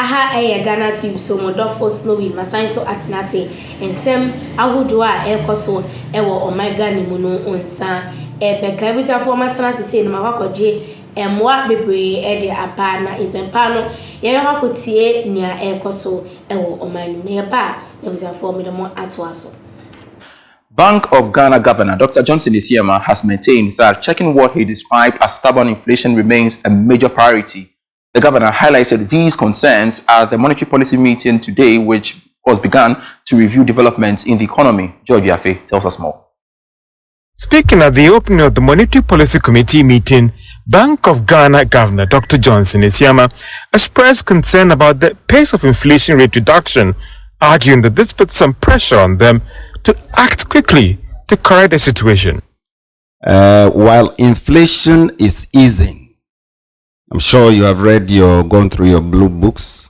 aha Ghanatube so modofo snowy masan so atenase ensem ahodo a ekoso ewo omega ni mu no onsa beka busiafo matenase se no makwakoje emwa bebre de apa na itempa no ye hakotie nia ekoso ewo omani ne ba na busiafo medemo atoaso. Bank of Ghana Governor Dr. Johnson Isiema has maintained that checking what he described as stubborn inflation remains a major priority. The governor highlighted these concerns at the monetary policy meeting today, which of course began to review developments in the economy. George Biafe tells us more. Speaking at the opening of the Monetary Policy Committee meeting, Bank of Ghana Governor Dr. Johnson Isiema expressed concern about the pace of inflation rate reduction, arguing that this puts some pressure on them to act quickly to correct the situation. While inflation is easing, I'm sure you have gone through your blue books.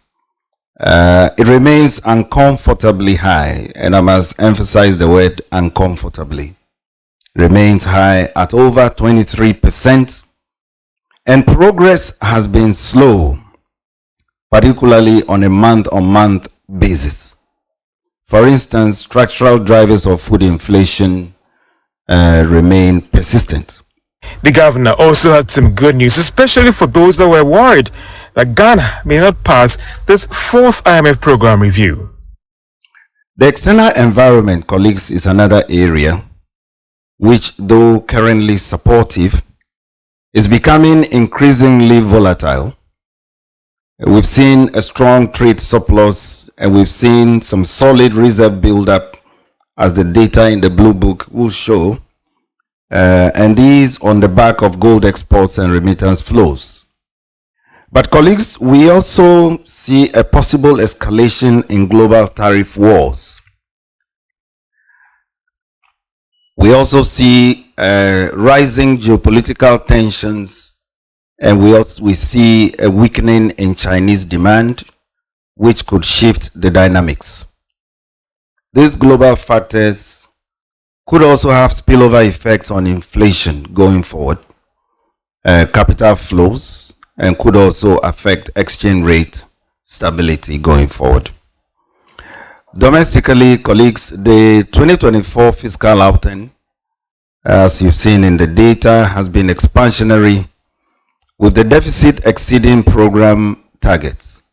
It remains uncomfortably high, and I must emphasize the word uncomfortably. Remains high at over 23%, and progress has been slow, particularly on a month-on-month basis. For instance, structural drivers of food inflation remain persistent. The governor also had some good news, especially for those that were worried that Ghana may not pass this fourth IMF program review. The external environment, colleagues, is another area which, though currently supportive, is becoming increasingly volatile. We've seen a strong trade surplus, and we've seen some solid reserve buildup, as the data in the Blue Book will show, and these on the back of gold exports and remittance flows. But colleagues, we also see a possible escalation in global tariff wars. We also see rising geopolitical tensions, and we see a weakening in Chinese demand, which could shift the dynamics. These global factors could also have spillover effects on inflation going forward, capital flows, and could also affect exchange rate stability going forward. Domestically, colleagues, the 2024 fiscal outing, as you've seen in the data, has been expansionary, with the deficit exceeding program targets.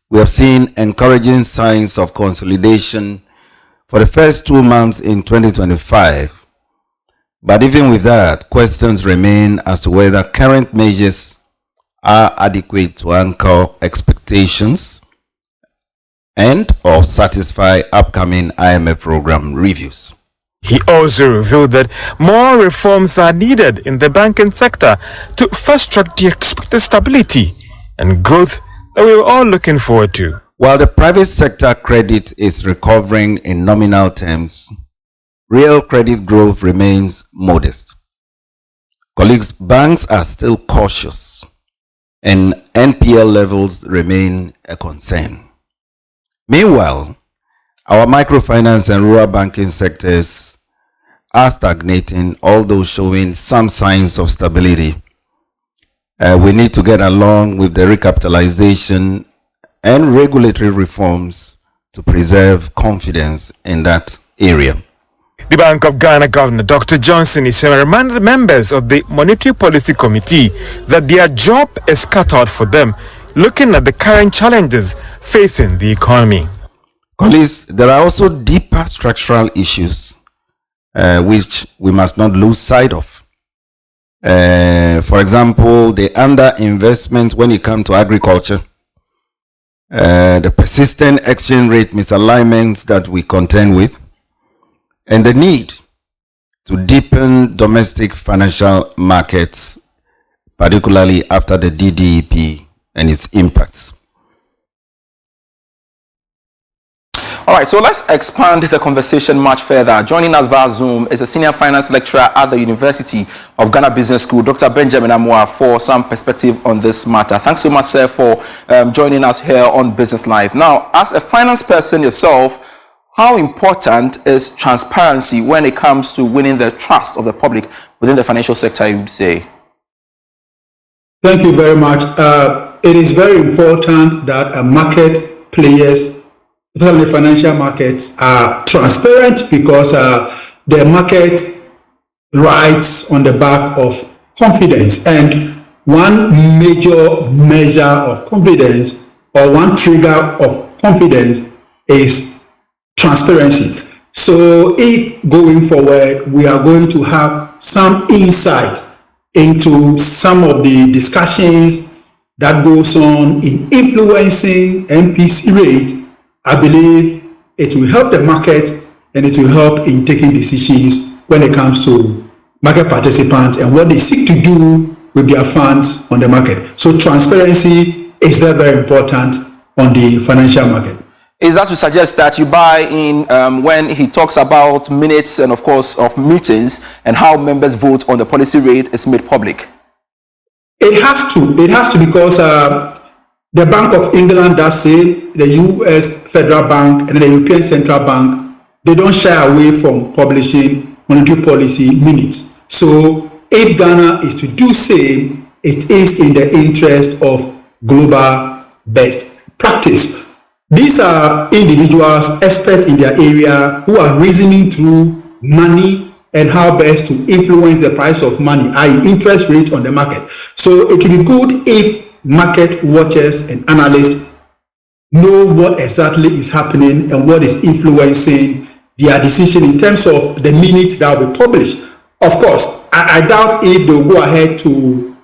We have seen encouraging signs of consolidation for the first 2 months in 2025. But even with that, questions remain as to whether current measures are adequate to anchor expectations and or satisfy upcoming IMF program reviews. He also revealed that more reforms are needed in the banking sector to fast-track the expected stability and growth that we're all looking forward to. While the private sector credit is recovering in nominal terms, real credit growth remains modest. Colleagues, banks are still cautious, and NPL levels remain a concern. Meanwhile, our microfinance and rural banking sectors are stagnating, although showing some signs of stability. We need to get along with the recapitalization and regulatory reforms to preserve confidence in that area. The Bank of Ghana Governor Dr. Johnson Isiema reminded members of the Monetary Policy Committee that their job is cut out for them, looking at the current challenges facing the economy. Colleagues, there are also deeper structural issues which we must not lose sight of. For example, the underinvestment when it comes to agriculture, the persistent exchange rate misalignments that we contend with, and the need to deepen domestic financial markets, particularly after the DDEP and its impacts. All right, so let's expand the conversation much further. Joining us via Zoom is a senior finance lecturer at the University of Ghana Business School, Dr. Benjamin Amoah, for some perspective on this matter. Thanks so much, sir, for joining us here on Business Live. Now, as a finance person yourself, how important is transparency when it comes to winning the trust of the public within the financial sector, you would say? Thank you very much. it is very important that market players, especially financial markets, are transparent because the market rides on the back of confidence. And one major measure of confidence or one trigger of confidence is transparency. So if going forward, we are going to have some insight into some of the discussions that goes on in influencing MPC rate, I believe it will help the market and it will help in taking decisions when it comes to market participants and what they seek to do with their funds on the market. So transparency is very, very important on the financial market. Is that to suggest that you buy in when he talks about minutes and of course of meetings and how members vote on the policy rate is made public? It has to because the Bank of England does say, the US Federal Bank and the European Central Bank, they don't shy away from publishing monetary policy minutes. So if Ghana is to do same, it is in the interest of global best practice. These are individuals, experts in their area, who are reasoning through money and how best to influence the price of money, i.e. interest rate on the market. So it will be good if market watchers and analysts know what exactly is happening and what is influencing their decision in terms of the minutes that will be published. Of course, I doubt if they will go ahead to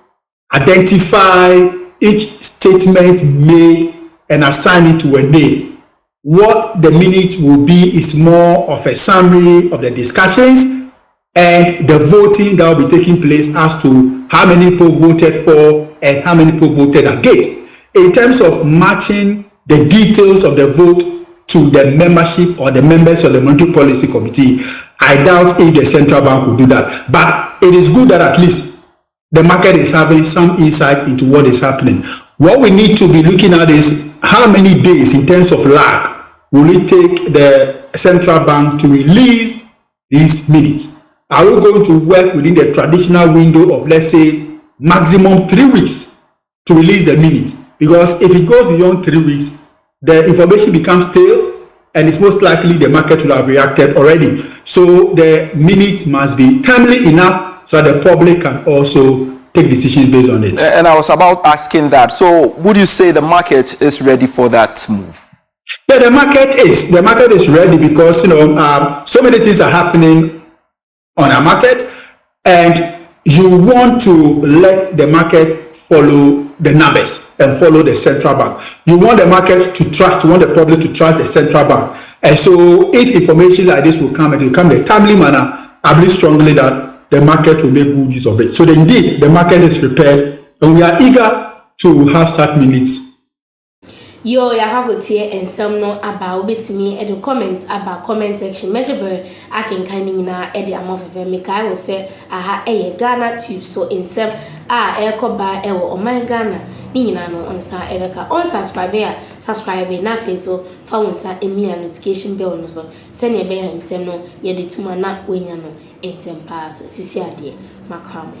identify each statement made and assign it to a name. What the minute will be is more of a summary of the discussions and the voting that will be taking place as to how many people voted for and how many people voted against. In terms of matching the details of the vote to the membership or the members of the Monetary Policy Committee, I doubt if the central bank will do that. But it is good that at least the market is having some insight into what is happening. What we need to be looking at is how many days in terms of lag will it take the central bank to release these minutes? Are we going to work within the traditional window of, let's say, maximum 3 weeks to release the minutes? Because if it goes beyond 3 weeks, the information becomes stale and it's most likely the market will have reacted already. So the minute must be timely enough so that the public can also take decisions based on it. And I was about asking that. So would you say the market is ready for that move? Yeah, the market is ready because so many things are happening on our market, and you want to let the market follow the numbers and follow the central bank. You want the market to trust, you want the public to trust the central bank. And so if information like this will come, and it will come in a timely manner, I believe strongly that the market will make good use of it. So indeed, the market is prepared and we are eager to have such minutes. Yo, ya have here and some no about bit me at the comments about comment section. Measure I can kind of na at the amount of make I will say aha Ghanatube so in some air by or my Ghana Nina no on sa Erica on subscribe na face so found sa emi notification bell no so send your bear and send no ye the 2 mana when no in temper so sisi ade macram.